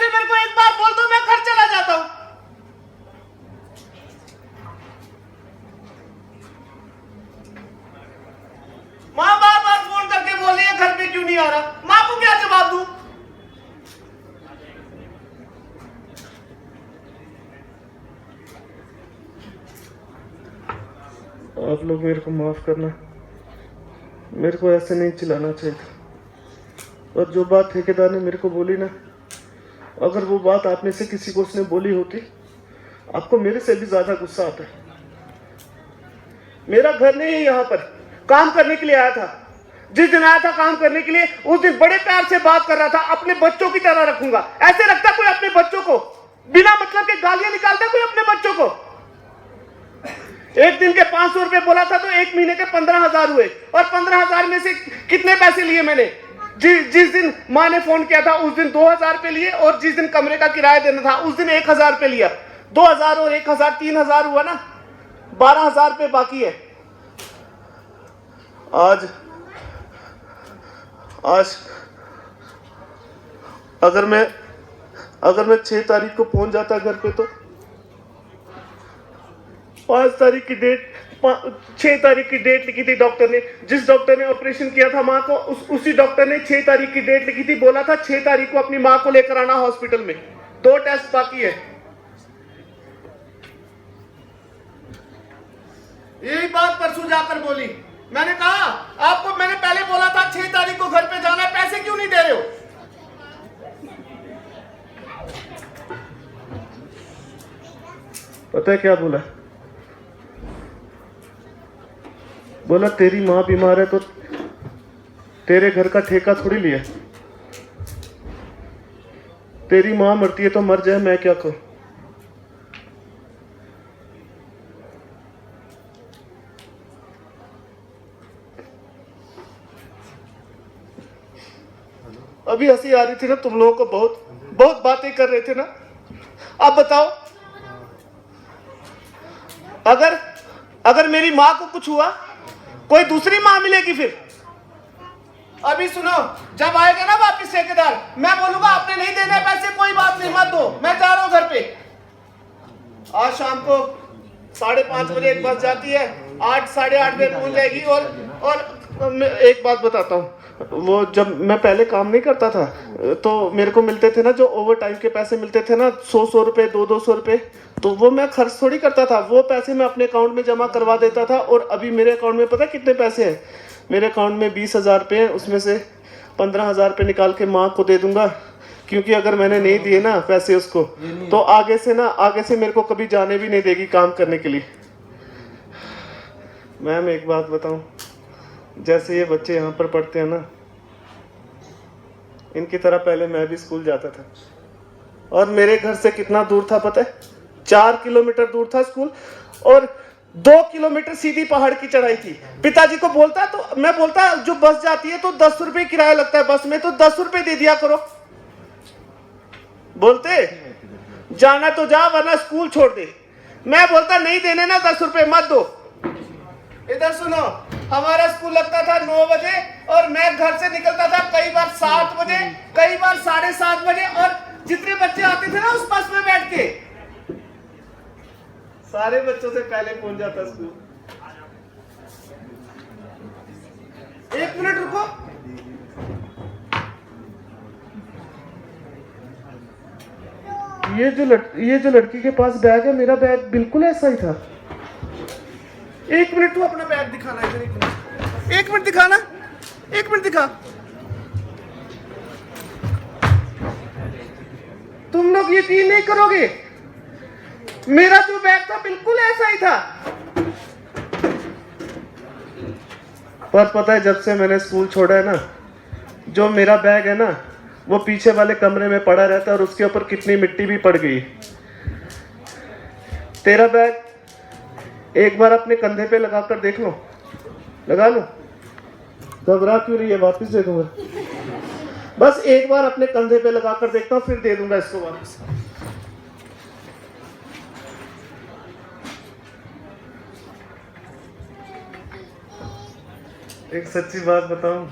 पैसे मेरे को एक बार बोल दो, मैं घर चला जाता हूं। माँ बार बार फोन करके बोल रही है घर पे क्यों नहीं आ रहा, माँ को क्या जवाब दूं? आप लोग मेरे को माफ करना, मेरे को ऐसे नहीं चिल्लाना चाहिए था। और जो बात ठेकेदार ने मेरे को बोली ना, अगर वो बात आप में से किसी को उसने बोली होती, आपको मेरे से भी ज्यादा गुस्सा आता है। मेरा घर नहीं है, यहाँ पर काम करने के लिए आया था। जिस दिन आया था काम करने के लिए, उस दिन बड़े प्यार से बात कर रहा था, अपने बच्चों की तरह रखूंगा। ऐसे रखता कोई अपने बच्चों को? बिना मतलब के गालियां निकालता कोई अपने बच्चों को? एक दिन के 500 रुपए बोला था तो एक महीने के 15,000 हुए, और 15,000 में से कितने पैसे लिए मैंने? जिस दिन माँ ने फोन किया था उस दिन 2,000 रुपए लिए, और जिस दिन कमरे का किराया देना था उस दिन 1,000 रुपए लिया। 2,000 और 1,000 3,000 हुआ ना, 12,000 रुपए बाकी है। आज अगर मैं 6 तारीख को पहुंच जाता घर पे, तो 5 तारीख की डेट 6 तारीख की डेट लिखी थी डॉक्टर ने। जिस डॉक्टर ने ऑपरेशन किया था माँ को, उसी डॉक्टर ने 6 तारीख की डेट लिखी थी। बोला था 6 तारीख को अपनी माँ को लेकर आना हॉस्पिटल में, 2 टेस्ट बाकी है। यही बात परसों जाकर बोली। मैंने कहा आपको मैंने पहले बोला था 6 तारीख को घर पे जाना है, पैसे क्यों नहीं दे रहे हो? पता है क्या बोला? बोला तेरी माँ बीमार है तो तेरे घर का ठेका थोड़ी लिया। तेरी माँ मरती है तो मर जाए, मैं क्या करूं? अभी हंसी आ रही थी ना तुम लोगों को, बहुत बातें कर रहे थे ना। अब बताओ, अगर मेरी माँ को कुछ हुआ, कोई दूसरी माँ मिलेगी फिर? अभी सुनो, जब आएगा ना वापिस ठेकेदार, मैं बोलूंगा आपने नहीं देने पैसे, कोई बात नहीं, मत दो, मैं जा रहा हूं घर पे। आज शाम को 5:30 बजे एक बस जाती है, 8 साढ़े 8 बजे पहुंच जाएगी। और मैं एक बात बताता हूँ, वो जब मैं पहले काम नहीं करता था तो मेरे को मिलते थे ना जो ओवर टाइम के पैसे मिलते थे ना, 100 रुपए 200 रुपए, तो वो मैं खर्च थोड़ी करता था, वो पैसे मैं अपने अकाउंट में जमा करवा देता था। और अभी मेरे अकाउंट में पता है कितने पैसे हैं? मेरे अकाउंट में 20,000 रुपये हैं, उसमें से 15,000 रुपये निकाल के माँ को दे दूंगा, क्योंकि अगर मैंने नहीं दिए ना पैसे उसको, तो आगे से मेरे को कभी जाने भी नहीं देगी काम करने के लिए। मैम एक बात बताऊं, जैसे ये बच्चे यहाँ पर पढ़ते हैं ना, इनकी तरह पहले मैं भी स्कूल जाता था। और मेरे घर से कितना दूर था पता है? 4 किलोमीटर दूर था स्कूल, और 2 किलोमीटर सीधी पहाड़ की चढ़ाई थी। पिताजी को बोलता, तो मैं बोलता जो बस जाती है तो 10 रुपए किराया लगता है बस में, तो 10 रुपए दे दिया करो। बोलते जाना तो जा वरना स्कूल छोड़ दे। मैं बोलता नहीं देने ना 10 रुपए मत दो। इधर सुनो, हमारा स्कूल लगता था 9 बजे, और मैं घर से निकलता था कई बार 7 बजे, कई बार 7:30 बजे, और जितने बच्चे आते थे ना उस बस में बैठ के, सारे बच्चों से पहले पहुंच जाता स्कूल। 1 मिनट रुको, ये जो लड़की के पास बैग है, मेरा बैग बिल्कुल ऐसा ही था। 1 मिनट, तू अपना बैग दिखाना, इधर 1 मिनट दिखाना, 1 मिनट दिखा। तुम लोग यकीन नहीं करोगे, मेरा जो बैग था बिल्कुल ऐसा ही था। पर पता है जब से मैंने स्कूल छोड़ा है ना, जो मेरा बैग है ना वो पीछे वाले कमरे में पड़ा रहता है, और उसके ऊपर कितनी मिट्टी भी पड़ गई। तेरा बैग एक बार अपने कंधे पे लगा कर देख लो, लगा लो, घबरा क्यों रही है? वापस दे दूंगा, बस एक बार अपने कंधे पे लगा कर देखता हूँ, फिर दे दूंगा इसको वापस। एक सच्ची बात बताऊं,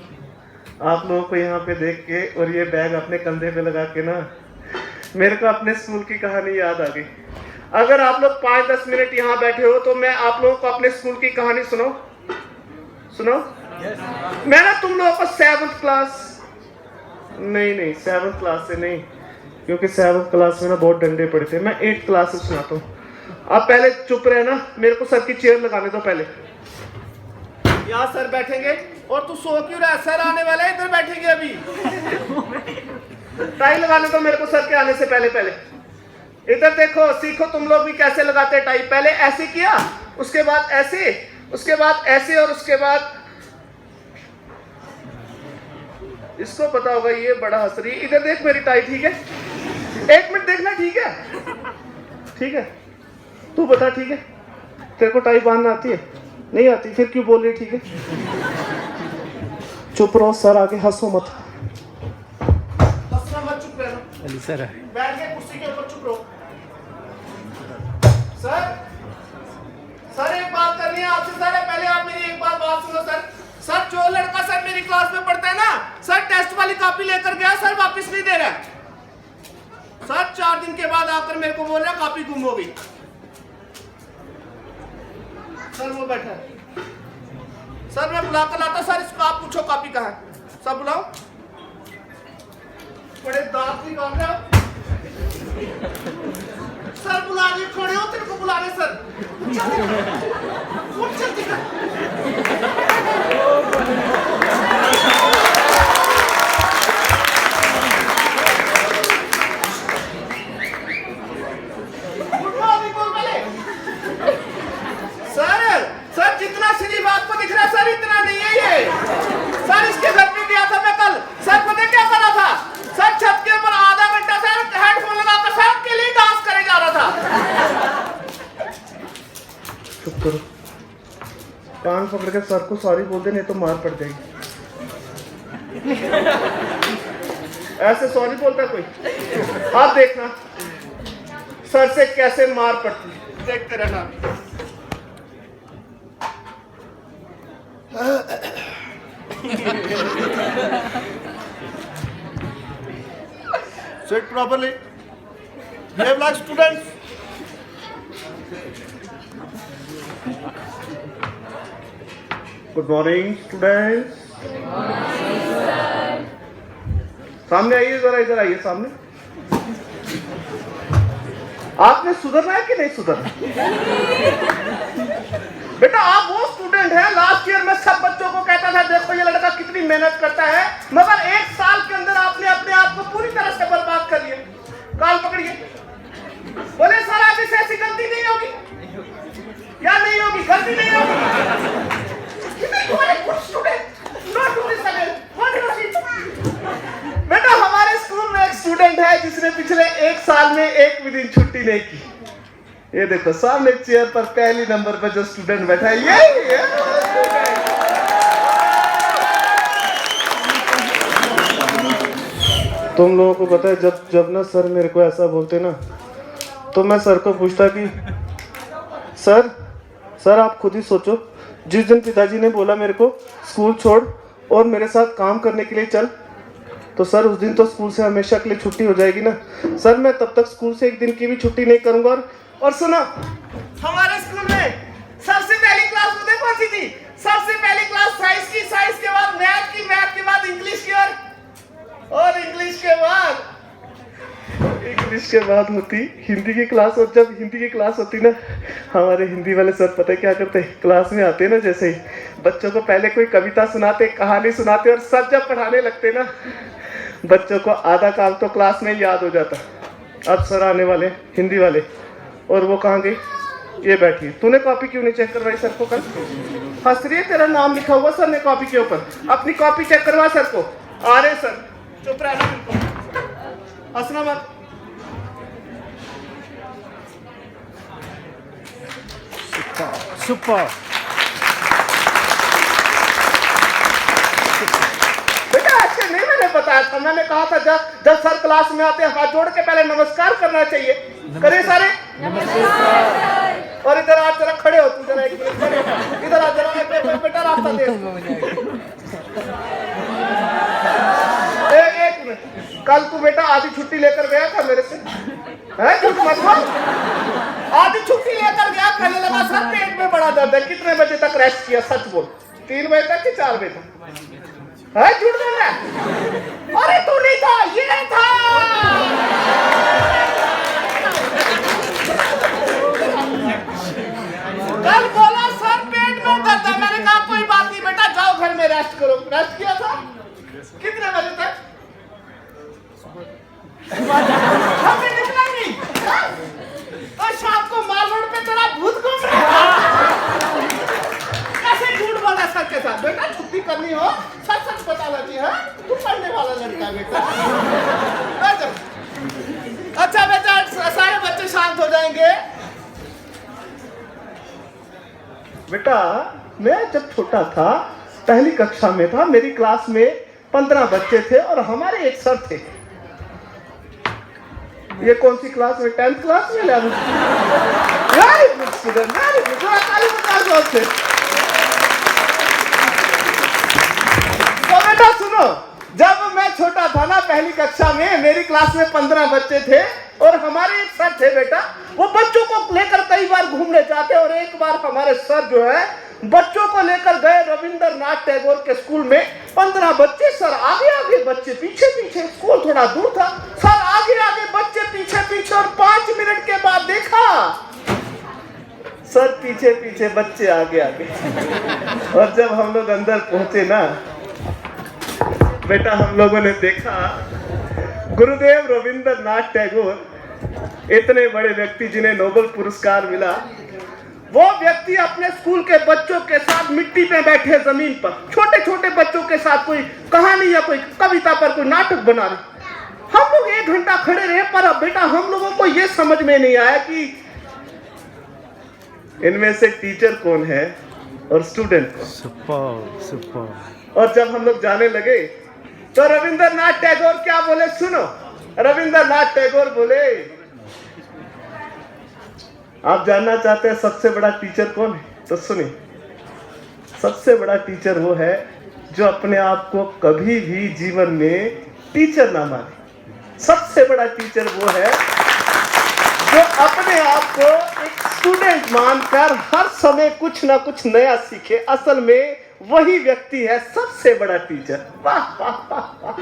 आप लोगों को यहाँ पे देख के और ये बैग अपने कंधे पे लगा के ना, मेरे को अपने स्कूल की कहानी याद आ गई। अगर आप लोग 5-10 मिनट यहाँ बैठे हो तो मैं आप लोगों को अपने स्कूल की कहानी सुनो। मैं ना तुम लोगों को 7th क्लास नहीं 7th क्लास से नहीं, क्योंकि 7th क्लास में ना बहुत डंडे पड़े थे। मैं 8th क्लास से सुनाता हूँ। आप पहले चुप रहे ना, मेरे को सर की चेयर लगाने दो। पहले यहाँ सर बैठेंगे और तू सो क्यों रहा? सर आने वाला है, इधर बैठेंगे अभी। टाई लगाने दो मेरे को सर के आने से पहले। इधर देखो, सीखो तुम लोग भी कैसे लगाते हैं टाई। पहले ऐसे किया, उसके बाद ऐसे, उसके बाद ऐसे, और उसके बाद इसको पता होगा, ये बड़ा हंस रही है। इधर देख मेरी टाई, ठीक है? 1 मिनट देखना, ठीक है? ठीक है, तू बता, ठीक है? तेरे को टाई बांधना आती है? नहीं आती, फिर क्यों बोल रही ठीक है? चुप रहो, सर आगे हंसो मत। हंसना मत, चुप रहना। सर बैठ के कुर्सी के ऊपर चुप रहो। सर एक बात करनी है आपसे। सर पहले आप मेरी एक बात सुनो। सर जो लड़का सर मेरी क्लास में पढ़ता है ना, सर टेस्ट वाली कॉपी लेकर गया, सर वापस नहीं दे रहा। सर 4 दिन के बाद आकर मेरे को बोल रहा कॉपी गुम हो गई। सर वो बैठा है। सर मैं बुला कर लाता। सर इसको आप पूछो कॉपी कहाँ है। सब बुलाओ। बड़े दांत निकाल रहे हो। सर बुला रहे, खड़े हो, तेरे को बुला रहे सर। उठ जल्दी कर। सर जितना शरीफ आपको दिख रहा है सर, इतना नहीं है ये। सर इसके घर पे गया था मैं कल। सर पता क्या कर रहा था? सर छत के ऊपर आधा घंटा सर हेडफोन लगाकर सर के लिए डांस करे जा रहा था। चुप करो, कान पकड़ के सर को सॉरी बोल दे, नहीं तो मार पड़ जाएगी। ऐसे सॉरी बोलता कोई? आप देखना सर से कैसे मार पड़ती, देखते रहना। Sit properly. Behave like students. Good morning, students. सामने आइए जरा, इधर आइए सामने। आपने सुधरना है कि नहीं सुधरना? बेटा आप वो स्टूडेंट हैं, लास्ट ईयर में सब बच्चों को कहता था देखो ये लड़का कितनी मेहनत करता है, मगर 1 साल के अंदर आपने अपने आप को पूरी तरह से बर्बाद कर लिया। काल पकड़िए, बोले सर आगे से ऐसी गलती नहीं होगी या नहीं होगी? गलती नहीं होगी। बेटा हमारे स्कूल में एक स्टूडेंट है जिसने पिछले 1 साल में एक भी दिन छुट्टी नहीं की। ये देखो सामने चेयर पर पहली नंबर पर जो स्टूडेंट बैठा है, ये तुम लोगों को पता है, जब ना सर मेरे को ऐसा बोलते ना, तो मैं सर को पूछता कि सर आप खुद ही सोचो, जिस दिन पिताजी ने बोला मेरे को स्कूल छोड़ और मेरे साथ काम करने के लिए चल, तो सर उस दिन तो स्कूल से हमेशा के लिए छुट्टी हो जाएगी ना। सर मैं तब तक स्कूल से 1 दिन की भी छुट्टी नहीं करूंगा। और सुना, हमारे स्कूल में सबसे पहली क्लास मुझे कौन सी थी? सबसे पहली क्लास साइंस की, साइंस के बाद मैथ की, मैथ के बाद इंग्लिश की, और इंग्लिश के बाद होती हिंदी की क्लास। और जब हिंदी की क्लास होती ना, हमारे हिंदी वाले सर पता है क्या करते? क्लास में आते ना, जैसे ही बच्चों को पहले कोई कविता सुनाते, कहानी सुनाते, और सर जब पढ़ाने लगते ना, बच्चों को आधा काम तो क्लास में याद हो जाता। अब सर आने वाले हिंदी वाले, और वो कहाँ गई? ये बैठी है। तूने कॉपी क्यों नहीं चेक करवाई सर को कल? हंस रही है, तेरा नाम लिखा हुआ सर ने कॉपी के ऊपर। अपनी कॉपी चेक करवा सर को। आ रहे सर, चुप रहना, बिल्कुल हंसना मत। सुपर। बेटा ऐसे नहीं मैंने बताया था, मैंने कहा था जब सर क्लास में आते हैं हाथ जोड़ के पहले नमस्कार करना चाहिए। करे सारे नमस्कार। और इधर आज जरा खड़े हो, तू जरा 1 मिनट खड़े हो। इधर आज जरा बेटा रास्ता दे। 1 में। कल तू बेटा आधी छुट्टी लेकर गया था मेरे से, है झूठ मत बोल। आधी छुट्टी लेकर गया, कहने लगा सर पेट में बड़ा दर्द है। कितने बजे तक रेस्ट किया, सच बोल। 3 बजे तक कि 4 बजे तक? है झूठ बोल रहा है? अरे तू नहीं था, ये था। कल बोला सर पेट में दर्द है, मैंने कहा कोई बात नहीं बेटा, जाओ घर में रेस्ट करो। रेस्ट किया था कितने बजे तक? हमें निकला नहीं। और शाम को माल रोड पे तेरा भूत घूम रहा है। कैसे झूठ बोला सर के साथ? बेटा छुट्टी करनी हो सच सच बताना चाहिए। तू पढ़ने वाला लड़का है बेटा। अच्छा बेटा सारे बच्चे शांत हो जाएंगे। बेटा मैं जब छोटा था, पहली कक्षा में था, मेरी क्लास में 15 बच्चे थे और हमारे एक सर थे। ये कौन सी क्लास में? 10th क्लास में? Very good student, very good. तो बेटा सुनो, जब मैं छोटा था ना, पहली कक्षा में, मेरी क्लास में 15 बच्चे थे और हमारे एक सर थे बेटा, वो बच्चों को लेकर कई बार घूमने जाते। और एक बार हमारे सर जो है बच्चों को लेकर गए रविंद्रनाथ टैगोर के स्कूल में। 15 बच्चे, सर आगे आगे, बच्चे पीछे पीछे। स्कूल थोड़ा दूर था, सर आगे आगे, बच्चे पीछे पीछे। और 5 मिनट के बाद देखा सर पीछे पीछे, बच्चे आगे आगे। और जब हम लोग अंदर पहुंचे ना बेटा, हम लोगों ने देखा गुरुदेव रविंद्रनाथ टैगोर, इतने बड़े व्यक्ति जिन्हें नोबेल पुरस्कार मिला, वो व्यक्ति अपने स्कूल के बच्चों के साथ मिट्टी पे बैठे जमीन पर, छोटे छोटे बच्चों के साथ कोई कहानी या कोई कविता पर कोई नाटक बना रहे। हम लोग 1 घंटा खड़े रहे, पर अब बेटा हम लोगों को ये समझ में नहीं आया कि इनमें से टीचर कौन है और स्टूडेंट कौन। और जब हम लोग जाने लगे तो रविंद्रनाथ टैगोर क्या बोले सुनो। रविंद्रनाथ टैगोर बोले, आप जानना चाहते हैं सबसे बड़ा टीचर कौन है? तो सुनिए, सबसे बड़ा टीचर वो है जो अपने आप को कभी भी जीवन में टीचर ना माने। सबसे बड़ा टीचर वो है जो अपने आप को एक स्टूडेंट मानकर हर समय कुछ ना कुछ नया सीखे। असल में वही व्यक्ति है सबसे बड़ा टीचर। वाह वाह वाह वाह।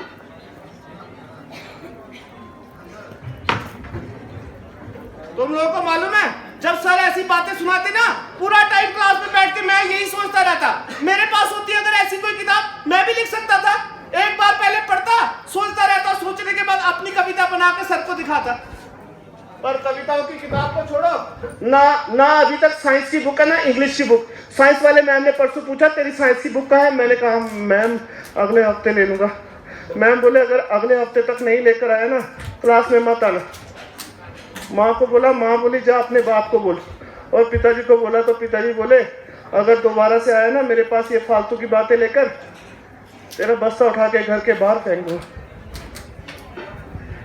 तुम लोगों को मालूम है, जब सर ऐसी बातें सुनाते ना, पूरा टाइम क्लास में बैठ के मैं यही सोचता रहता, मेरे पास होती अगर ऐसी कोई किताब, मैं भी लिख सकता था। एक बार पहले पढ़ता, सोचता रहता, सोचने के बाद अपनी कविता बना के सर को दिखाता। पर कविताओं की किताब को छोड़ो ना, अभी तक साइंस की बुक है ना, इंग्लिश की बुक। साइंस वाले मैम ने परसों पूछा तेरी साइंस की बुक कहाँ है? मैंने कहा मैम अगले हफ्ते ले लूंगा। मैम बोले अगर अगले हफ्ते तक नहीं लेकर आया ना, क्लास में मत आना। माँ को बोला, माँ बोली जा अपने बाप को बोल। और पिताजी को बोला तो पिताजी बोले अगर दोबारा से आया ना मेरे पास ये फालतू की बातें लेकर, तेरा बस्ता उठा के घर के बाहर फेंक दूंगा।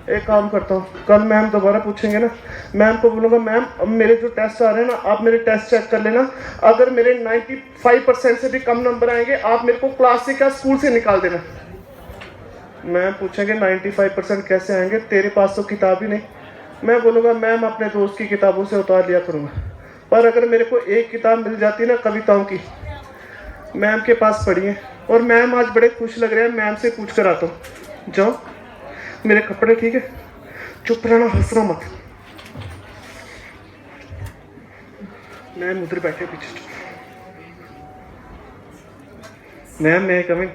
एक काम करता हूँ, कल मैम दोबारा पूछेंगे ना, मैम को बोलूँगा मैम अब मेरे जो टेस्ट आ रहे हैं ना, आप मेरे टेस्ट चेक कर लेना। अगर मेरे 95% से भी कम नंबर आएंगे, आप मेरे को क्लास से क्या स्कूल से निकाल देना। मैम पूछेंगे 95% कैसे आएंगे, तेरे पास तो किताब ही नहीं। मैं बोलूँगा मैम अपने दोस्त की किताबों से उतार लिया करूँगा। पर अगर मेरे को एक किताब मिल जाती ना कविताओं की, मैम के पास पढ़ी है, और मैम आज बड़े खुश लग रहे हैं, मैम से पूछ कर आता हूँ। जाओ मेरे कपड़े ठीक है, चुप रहना, हंसना मत। मैम उधर बैठे पीछे। मैम मैं कमिंग।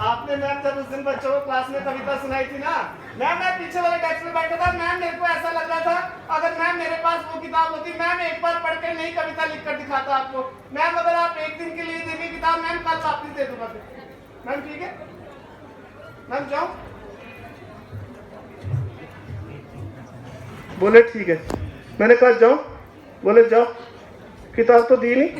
आपने मैम जब उस दिन बच्चों को क्लास में कविता सुनाई थी ना, मैं पीछे वाले डेस्क में बैठा था। मैम मेरे को ऐसा लग रहा था अगर मैम मेरे पास वो किताब होती, मैम एक बार पढ़ के नई कविता लिख कर दिखाता आपको। मैम अगर आप एक दिन के लिए देंगे किताब, मैम कल वापस दे दूंगा। मैम ठीक है, मैम जाओ। बोले ठीक है। मैंने कहा जाओ, बोले जाओ, किताब तो दी नहीं।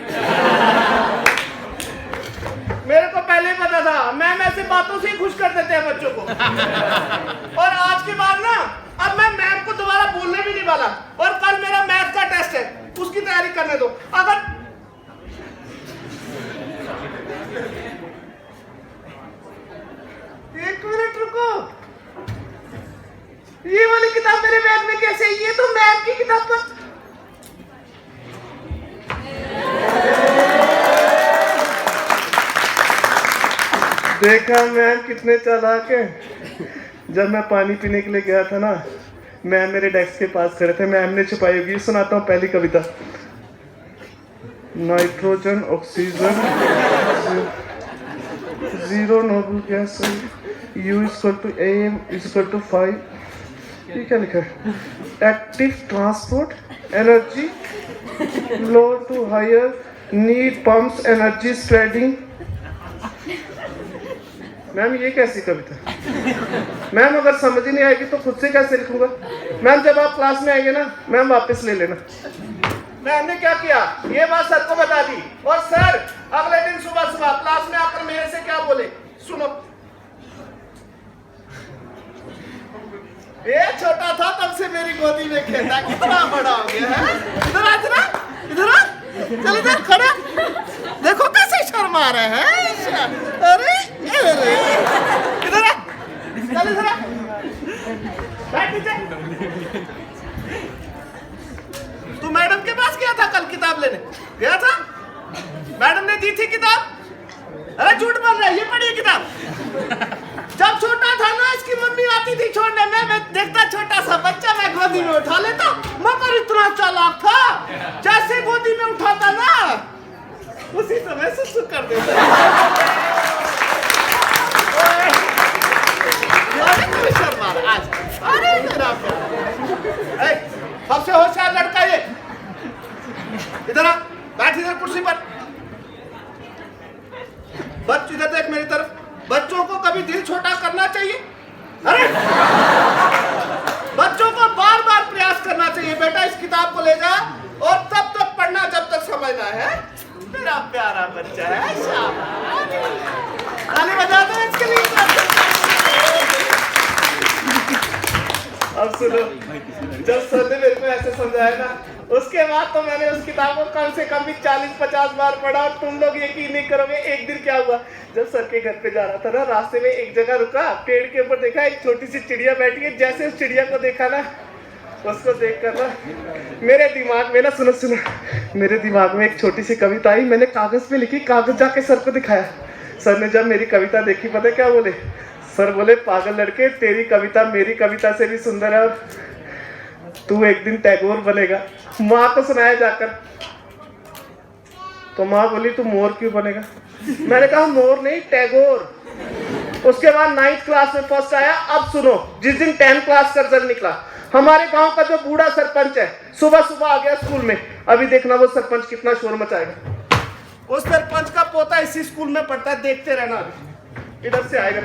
मेरे को पहले ही पता था, मैम ऐसे बातों से ही खुश कर देते हैं बच्चों को। और आज के बाद ना अब मैं मैम को दोबारा बोलने भी नहीं वाला। और कल मेरा मैथ का टेस्ट है, उसकी तैयारी करने दो। अगर वाली किताब मेरे बैग में कैसे आई? ये तो मैम की किताब पर। देखा मैम कितने चालाक है। जब मैं पानी पीने के लिए गया था ना, मैम मेरे डेस्क के पास खड़े थे, मैम ने छुपाई होगी। सुनाता हूँ पहली कविता। Nitrogen oxygen zero noble gas U = AM = 5। ये क्या लिखा है? Active transport energy low to higher need pumps energy spreading. Ma'am ये कैसी कविता? मैम अगर समझ ही नहीं आएगी तो खुद से कैसे लिखूंगा? मैम जब आप क्लास में आएंगे ना, मैम वापस ले लेना। मैम ने क्या किया ये बात सर को बता दी, और सर अगले दिन सुबह सुबह क्लास में आकर मेरे से क्या बोले, सुनो। ये छोटा था तब से मेरी गोदी में खेलता, कितना बड़ा हो गया है। इधर आ जरा, इधर आ, चल इधर खड़ा, देखो कैसे शर्मा रहे हैं। अरे अरे इधर आ, चल इधर आ, बैठ नीचे। तू मैडम के पास गया था कल किताब लेने? गया था? मैडम ने दी थी किताब? अरे झूठ बोल रहा है, ये पढ़िए किताब। जब छोटा था ना, इसकी मम्मी आती थी छोड़ने में, मैं देखता छोटा सा बच्चा, मैं गोदी में उठा लेता। मगर इतना चालाक था, जैसे गोदी में उठाता ना उसी समय सुसु कर देता। अरे शर्मा रहा आज, अरे मेरा सबसे होशियार लड़का ये। इधर आ, बैठ इधर कुर्सी पर। बच्चों इधर देख मेरी तरफ। बच्चों को कभी दिल छोटा करना चाहिए? अरे बच्चों को बार बार प्रयास करना चाहिए। बेटा इस किताब को ले जा और तब तक पढ़ना जब तक समझना है। मेरा प्यारा बच्चा है, शाबाश। ताली बजा दो इसके लिए। अब सुनो, जब सर ने मेरे को ऐसे समझाया ना, उसके बाद तो मैंने उस किताब को कम से कम भी 40-50 बार पढ़ा। और तुम लोग यकीन नहीं करोगे, एक दिन क्या हुआ, जब सर के घर पे जा रहा था ना, रास्ते में एक जगह रुका, पेड़ के ऊपर देखा एक छोटी सी चिड़िया बैठी है। जैसे उस चिड़िया को देखा ना, उसको देख कर ना मेरे दिमाग में ना, सुनो सुनो, मेरे दिमाग में एक छोटी सी कविता आई। मैंने कागज पे लिखी, कागज जाके सर को दिखाया। सर ने जब मेरी कविता देखी, पता क्या बोले? सर बोले, पागल लड़के, तेरी कविता मेरी कविता से भी सुंदर है, तू एक दिन टैगोर बनेगा। माँ को सुनाया जाकर, तो माँ बोली तू मोर क्यों बनेगा? मैंने कहा मोर नहीं, टैगोर। उसके बाद 9th क्लास में फर्स्ट आया। अब सुनो, जिस दिन 10th क्लास का रिजल्ट निकला, हमारे गांव का जो बूढ़ा सरपंच है सुबह सुबह आ गया स्कूल में। अभी देखना वो सरपंच कितना शोर मचाएगा। उस सरपंच का पोता इसी स्कूल में पढ़ता है, देखते रहना। अभी इधर से आएगा।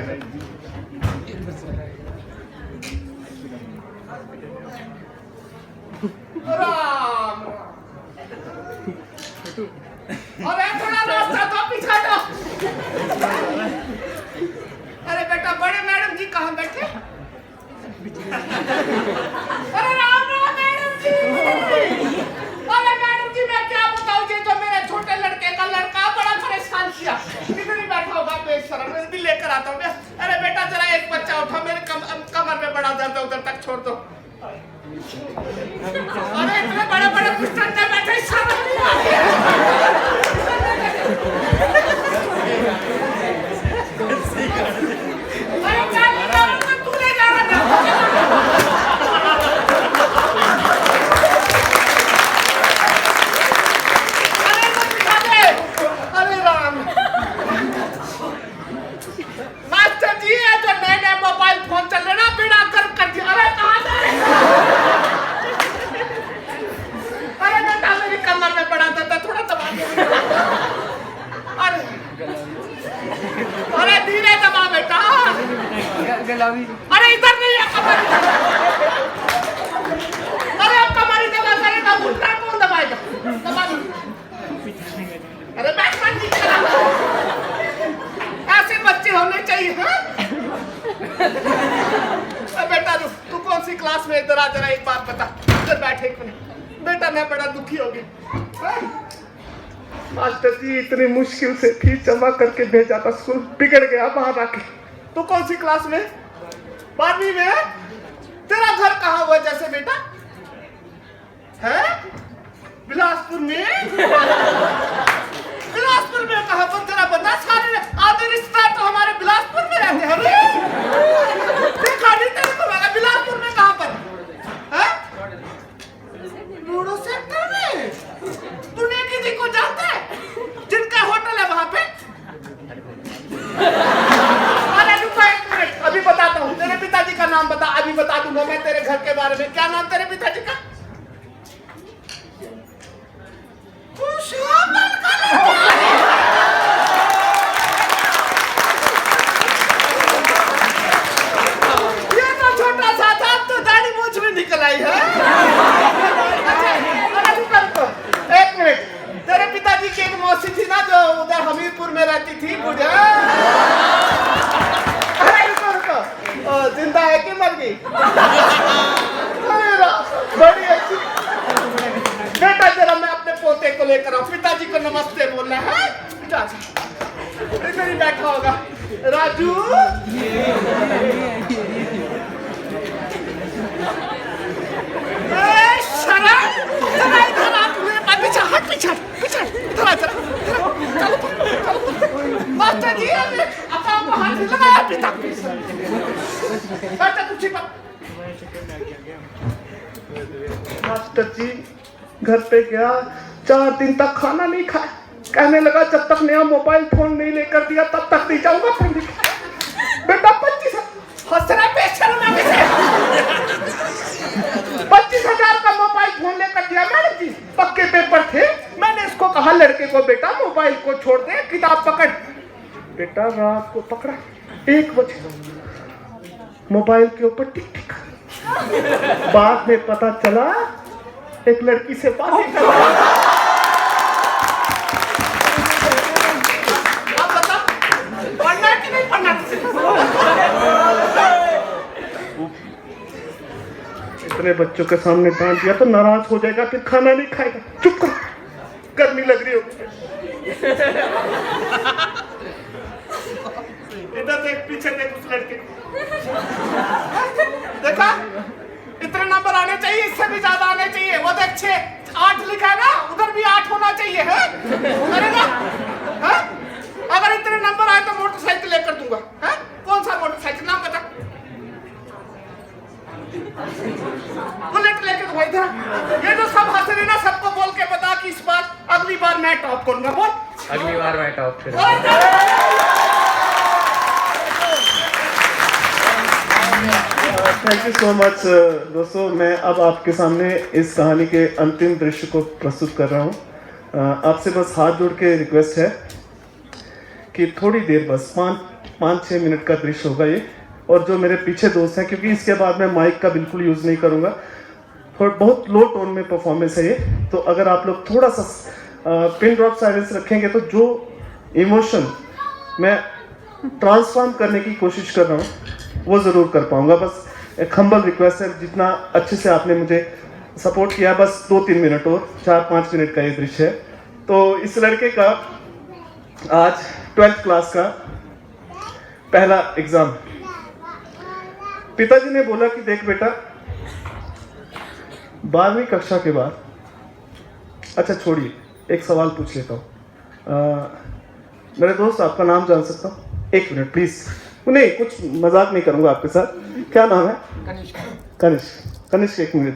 राम, अरे थोड़ा रास्ता तो पीछा दो। अरे बेटा, बड़े मैडम जी कहाँ बैठे? अरे राम राम मैडम जी। अरे मैडम जी, मैं क्या बताऊँ, ये जो मेरे छोटे लड़के का लड़का बड़ा परेशान किया। इधर ही बैठा होगा बेशरम, मैं भी लेकर आता हूँ। अरे बेटा जरा एक बच्चा उठा, मेरे कमर में बड़ा दर्द है, उधर तक छोड़ दो। अरे इतने बड़े बड़े पुस्तक में बैठे, समझ नहीं आती। अरे क्या तू ले जा रहा था? अरे दिखा दे। अरे राम, मास्टर जी है जो नए मोबाइल फोन चल रहे ना, बिना कर दिया। अरे कहाँ जा कमर में पड़ा था, थोड़ा दबा दो। अरे धीरे दबा बेटा। अरे इधर नहीं है कमर। अरे अब कमर ही दबा करेगा, घुटना कौन दबाएगा? दबा दो। अरे बैठमान जी चला, ऐसे बच्चे होने चाहिए। हाँ बेटा, तू कौन सी क्लास में? इधर आ जरा, एक बात बता। इधर बैठे एक मिनट। बेटा मैं बड़ा दुखी हो गया। मास्टर जी इतनी मुश्किल से फीस जमा करके भेजा था स्कूल, बिगड़ गया बाहर आके। तो कौन सी क्लास में? 12वीं में? तेरा घर कहाँ हुआ जैसे बेटा है? बिलासपुर में? बिलासपुर में कहाँ पर तेरा बता? सारे आधे रिश्तेदार तो हमारे बिलासपुर में रहते हैं। देखा नहीं तेरे को लगा बिलासपुर में कहाँ पर है? लूडो सेक्टर में। तूने किसी को जानता है जिनका होटल है वहां पे? अरे रुको एक मिनट, अभी बताता हूँ। तेरे पिताजी का नाम बता, अभी बता दूंगा मैं तेरे घर के बारे में। क्या नाम तेरे पिताजी का? ये तो छोटा सा था, अब तो दाढ़ी मूंछ में निकल आई है। अच्छा, अरे रुको एक मिनट। तेरे पिताजी की एक मौसी थी ना जो उधर हमीरपुर में रहती थी, बुढ़िया। अरे रुको, जिंदा है कि मर गई? बड़ी अच्छी बेटा, जरा मैं अपने पोते को लेकर आऊं। पिताजी को नमस्ते बोलना है। इधर ही बैठा होगा राजू। मास्टर जी आपको हाथ नहीं लगाया पिता। मास्टर जी घर पे गया, 4 दिन तक खाना नहीं खाया। कहने लगा जब तक नया मोबाइल फोन नहीं लेकर दिया तब तक नहीं जाऊंगा। बेटा 25,000 का मोबाइल फोन लेकर दिया मैंने जी। पक्के पेपर थे। मैंने इसको कहा लड़के को बेटा मोबाइल को छोड़ दे, किताब पकड़। बेटा रात को पकड़ा 1 बजे, मोबाइल के ऊपर टिक टिक। बाद में पता चला एक लड़की से बात कर रहा। आप बता पढ़ना कि नहीं पढ़ना? इतने बच्चों के सामने डांट दिया तो नाराज हो जाएगा, फिर खाना नहीं खाएगा। चुप कर, गर्मी लग रही होगी। इधर देख, पीछे देख उस लड़के को। देखा? इतने नंबर आने चाहिए, इससे भी ज्यादा आने चाहिए। वो देख 6, 8 लिखा है ना, उधर भी 8 होना चाहिए है। अरे ना है? अगर इतने नंबर आए तो मोटरसाइकिल लेकर दूंगा। है? कौन सा मोटरसाइकिल नाम बता? बुलेट लेकर भाई था। ये जो सब हंस रहे ना, सबको बोल के बता कि इस बार अगली बार मैं टॉप करूंगा। बोल अगली बार मैं टॉप करूंगा। थैंक यू सो मच दोस्तों। मैं अब आपके सामने इस कहानी के अंतिम दृश्य को प्रस्तुत कर रहा हूँ। आपसे बस हाथ जोड़ के रिक्वेस्ट है कि थोड़ी देर, बस 5-6 मिनट का दृश्य होगा ये। और जो मेरे पीछे दोस्त हैं, क्योंकि इसके बाद मैं माइक का बिल्कुल यूज़ नहीं करूँगा, बहुत लो टोन में परफॉर्मेंस है ये। तो अगर आप लोग थोड़ा सा पिन ड्रॉप साइलेंस रखेंगे तो जो इमोशन मैं ट्रांसफॉर्म करने की कोशिश कर रहा हूँ वो ज़रूर कर पाऊँगा। बस एक हम्बल रिक्वेस्ट है, जितना अच्छे से आपने मुझे सपोर्ट किया, बस 2-3 मिनट और 4-5 मिनट का ये दृश्य है। तो इस लड़के का आज 12th क्लास का पहला एग्ज़ाम। पिताजी ने बोला कि देख बेटा, 12वीं कक्षा के बाद, अच्छा छोड़िए, एक सवाल पूछ लेता हूँ। मेरे दोस्त, आपका नाम जान सकता हूँ? 1 मिनट प्लीज़। नहीं, कुछ मजाक नहीं करूँगा आपके साथ। क्या नाम है? कनिष्क 1 मिनट।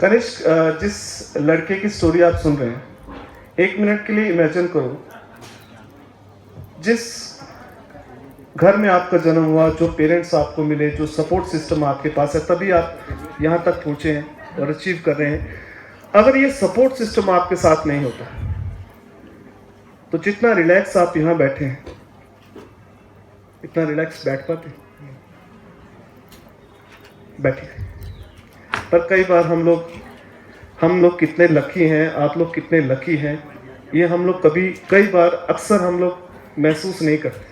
कनिष्क, जिस लड़के की स्टोरी आप सुन रहे हैं, 1 मिनट के लिए इमेजिन करो, जिस घर में आपका जन्म हुआ, जो पेरेंट्स आपको मिले, जो सपोर्ट सिस्टम आपके पास है, तभी आप यहाँ तक पहुँचे हैं और अचीव कर रहे हैं। अगर ये सपोर्ट सिस्टम आपके साथ नहीं होता तो जितना रिलैक्स आप यहाँ बैठे हैं, इतना रिलैक्स बैठ पाते? बैठिए। पर कई बार हम लोग कितने लकी हैं, आप लोग कितने लकी हैं, ये हम लोग कई बार अक्सर हम लोग महसूस नहीं करते।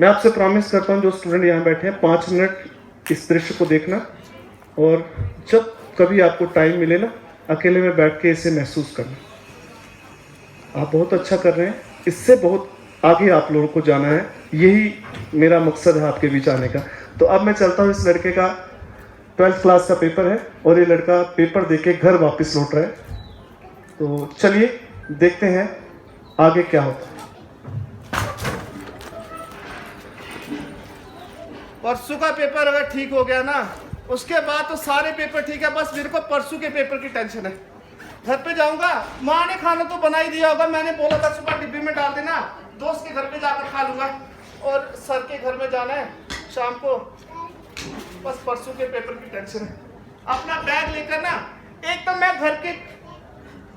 मैं आपसे प्रॉमिस करता हूँ, जो स्टूडेंट यहाँ बैठे हैं, 5 मिनट इस दृश्य को देखना, और जब कभी आपको टाइम मिले ना, अकेले में बैठ के इसे महसूस करना। आप बहुत अच्छा कर रहे हैं, इससे बहुत आगे आप लोगों को जाना है, यही मेरा मकसद है आपके बीच आने का। तो अब मैं चलता हूँ, इस लड़के का 12th क्लास का पेपर है और ये लड़का पेपर देके घर वापस लौट रहा है। तो चलिए देखते हैं आगे क्या होता है। परसों का पेपर अगर ठीक हो गया ना, उसके बाद तो सारे पेपर ठीक है, बस मेरे को परसों के पेपर की टेंशन है। घर पे जाऊंगा, माँ ने खाना तो बना ही दिया होगा, मैंने बोला था सुबह डिब्बी में डाल देना, दोस्त के घर पे जाकर खा लूंगा। और सर के घर में जाना है शाम को, बस परसों के पेपर की टेंशन है। अपना बैग लेकर ना एकदम मैं घर के